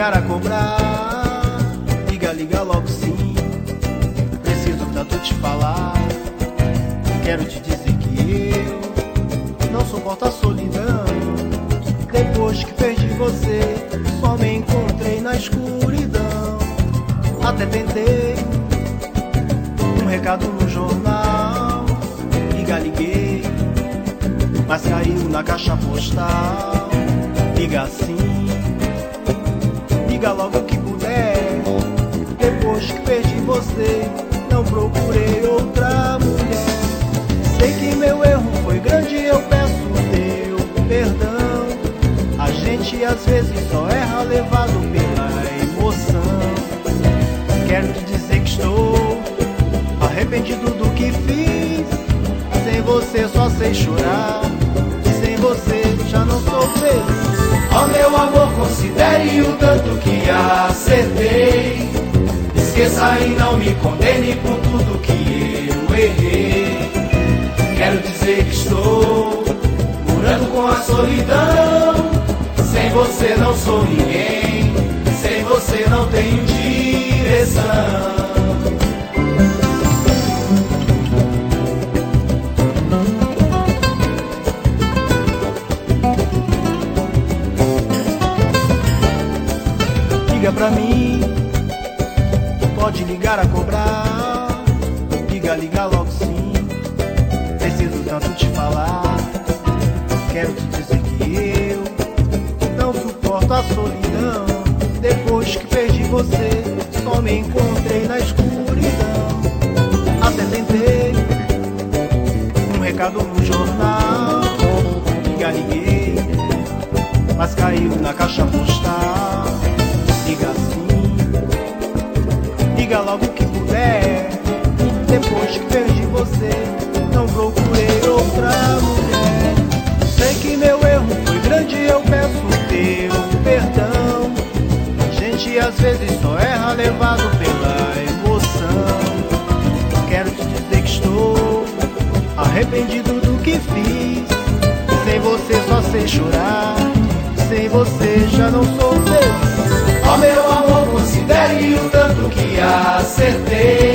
ligar a cobrar. Liga, liga logo sim. Preciso tanto te falar. Quero te dizer que eu não suporto a solidão. Depois que perdi você, só me encontrei na escuridão. Até tentei um recado no jornal. Liga, liguei, mas caiu na caixa postal. Liga sim, liga logo que puder. Depois que perdi você, não procurei outra mulher. Sei que meu erro foi grande, eu peço teu perdão. A gente às vezes só erra levado pela emoção. Quero te dizer que estou arrependido do que fiz. Sem você só sei chorar, e sem você já não sou feliz. Ó meu amor, considere o tanto que acertei. Esqueça e não me condene por tudo que eu errei. Quero dizer que estou morando com a solidão. Sem você não sou ninguém, sem você não tenho direção. Liga pra mim, pode ligar a cobrar. Liga, liga logo sim. Preciso tanto te falar. Quero te dizer que eu não suporto a solidão. Depois que perdi você, só me encontrei na escuridão. Até tentei um recado no jornal. Liga, liguei, mas caiu na caixa postal. Liga sim, liga logo que puder. Depois que perdi você, não procurei outra mulher. Sei que meu erro foi grande, eu peço teu perdão. A gente às vezes só erra levado pela emoção. Quero te dizer que estou arrependido do que fiz. Sem você só sei chorar, sem você já não sou feliz. Ó meu amor, considere o tanto que acertei.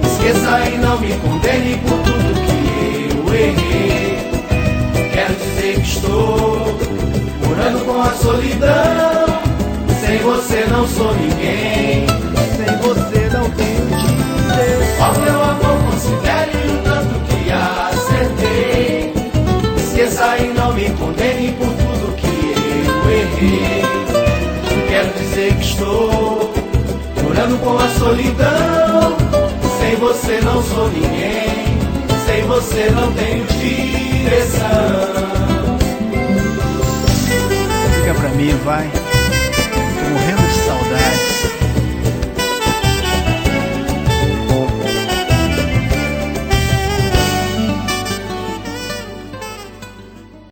Esqueça e não me condene por tudo que eu errei. Quero dizer que estou morando com a solidão. Sem você não sou ninguém, sem você não tenho direito. Ó meu amor, considere o tanto que acertei. Esqueça e não me condene por tudo que eu errei. Quero dizer que estou morando com a solidão. Sem você não sou ninguém, sem você não tenho direção. Liga pra mim, vai.